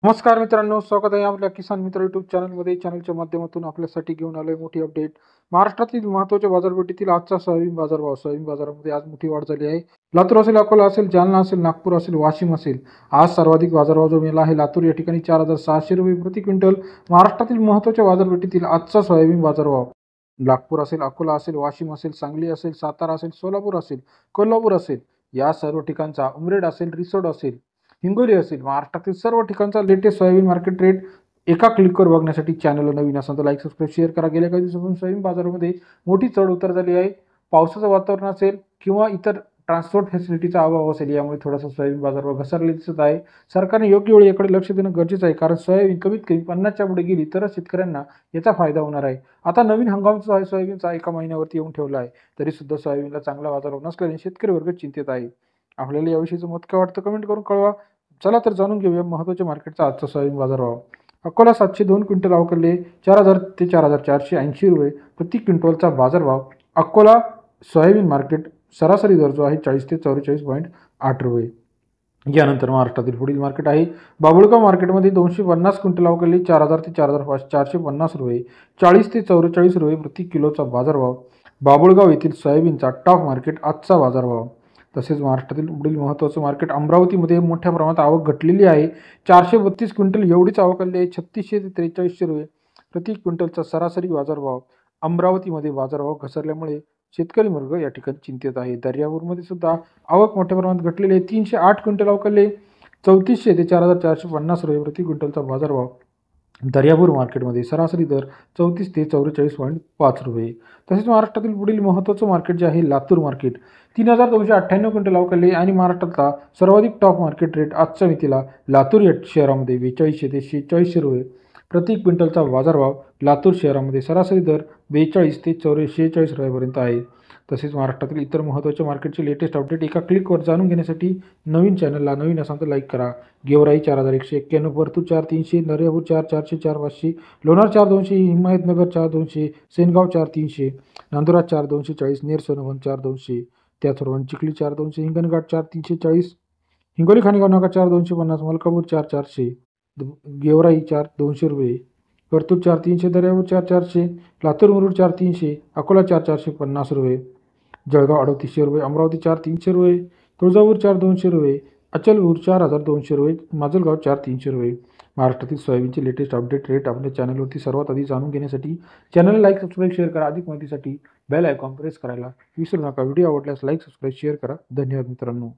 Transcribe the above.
नमस्कार मित्रांनो, स्वागत आहे आपल्या किसान मित्र युट्यूब चॅनलमध्ये. चॅनलच्या माध्यमातून आपल्यासाठी घेऊन आलोय मोठी अपडेट. महाराष्ट्रातील महत्त्वाच्या बाजारपेठेतील आजचा सोयाबीन बाजारभाव. सोयाबीन बाजारामध्ये आज मोठी वाढ झाली आहे. लातूर असेल, अकोला असेल, जालना असेल, नागपूर असेल, वाशिम असेल, आज सर्वाधिक बाजारभाव जो मिळाला आहे लातूर या ठिकाणी 4,600 रुपये प्रति क्विंटल. महाराष्ट्रातील महत्त्वाच्या बाजारपेठेतील आजचा सोयाबीन बाजारभाव. नागपूर असेल, अकोला असेल, वाशिम असेल, सांगली असेल, सातारा असेल, सोलापूर असेल, कोल्हापूर असेल, या सर्व ठिकाणचा, उमरेड असेल, रिसोड असेल, हिंगोली असेल, महाराष्ट्रातील सर्व ठिकाणचा लेटेस्ट सोयाबीन मार्केट रेट एका क्लिकवर बघण्यासाठी चॅनलला नवीन असेल तर लाईक, सबस्क्राईब, शेअर करा. गेल्या काही दिवसापासून सोयाबीन बाजारामध्ये मोठी चढ उतर झाली आहे. पावसाचं वातावरण असेल किंवा इतर ट्रान्सपोर्ट फॅसिलिटीचा अभाव असेल, यामुळे थोडासा सोयाबीन बाजारभाव घसरले दिसत आहे. सरकारने योग्य वेळी याकडे लक्ष देणं गरजेचं आहे, कारण सोयाबीन कमीत कमी 50च्या पुढे गेली तरच शेतकऱ्यांना याचा फायदा होणार आहे. आता नवीन हंगाम जो आहे सोयाबीनचा एका महिन्यावरती येऊन ठेवला आहे, तरी सुद्धा सोयाबीनला चांगला बाजारभाव नसल्याने शेतकरी वर्ग चिंतेत आहे. आपल्याला याविषयीचं मत काय वाटतं कमेंट करून कळवा. चला तर जाणून घेऊया महत्त्वाच्या मार्केटचा आजचा सोयाबीन बाजारभाव. अकोला 702 क्विंटल अवकलले 4,000 ते 4,480 रुपये प्रति क्विंटलचा बाजारभाव. अकोला सोयाबीन मार्केट सरासरी दर जो आहे 40 ते 44.8 रुपये. यानंतर महाराष्ट्रातील पुढील मार्केट आहे बाबुळगाव मार्केटमध्ये 250 क्विंटल अवकलले 4,000 ते 4,450 रुपये 40 ते 44 रुपये प्रति किलोचा बाजारभाव. बाबुळगाव येथील सोयाबीनचा टॉप मार्केट आजचा बाजारभाव. तसेच महाराष्ट्रातील पुढील महत्त्वाचं मार्केट अमरावतीमध्ये मोठ्या प्रमाणात आवक घटलेली आहे. 432 क्विंटल एवढीच आवक आली आहे. 3600 ते 4300 रुपये प्रति क्विंटलचा सरासरी बाजारभाव. अमरावतीमध्ये बाजारभाव घसरल्यामुळे शेतकरी वर्ग या ठिकाणी चिंतेत आहे. दर्यापूरमध्ये सुद्धा आवक मोठ्या प्रमाणात घटलेली आहे. 308 क्विंटल अवकलले 3400 ते 4,450 रुपये प्रति क्विंटलचा बाजारभाव. दर्यापूर मार्केटमध्ये सरासरी दर 34 ते 44.5 रुपये. तसेच महाराष्ट्रातील पुढील महत्त्वाचं मार्केट जे आहे लातूर मार्केट 3,298 क्विंटल अवकलले आणि महाराष्ट्रातला सर्वाधिक टॉप मार्केट रेट आजच्या मितीला लातूर या शहरामध्ये 4200 ते 4600 रुपये प्रति क्विंटलचा बाजारभाव. लातूर शहरामध्ये सरासरी दर 42 ते 46 रुपयापर्यंत आहे. तसेच महाराष्ट्रातील इतर महत्त्वाच्या मार्केटचे लेटेस्ट अपडेट एका क्लिकवर जाणून घेण्यासाठी नवीन चॅनलला नवीन असाल तर लाईक करा. गेवराई 4,191, परतूर 4,300, दर्यापूर 4,400, 4,500, लोणार 4,200, हिमायतनगर 4,200, सेनगाव 4,300, नांदुरा 4,240, नेर सोनवन 4,200, त्याचबरोबर चिखली 4,200, हिंगणघाट 4,340, हिंगोली खाणेगाव नाका 4,250, मलकापूर 4,400, गेवराई 4,200 रुपये, परतूर 4,300, दर्यापूर 4,400, लातूर मुरुड 4,300, अकोला 4,450 रुपये, जळगाव 3,800 रुपये, अमरावती 4,300 रुपये, तुळजापूर 4,200 रुपये, अचलपूर 4,200 रुपये, माजलगाव 4,300 रुपये. महाराष्ट्रातील सोयाबीनचे लेटेस्ट अपडेट रेट आपल्या चॅनलवरती सर्वात आधी जाणून घेण्यासाठी चॅनलला लाईक, सबस्क्राईब, शेअर करा. अधिक माहितीसाठी बेल आयकॉन प्रेस करायला विसरू नका. व्हिडिओ आवडल्यास लाईक, सबस्क्राईब, शेअर करा. धन्यवाद मित्रांनो.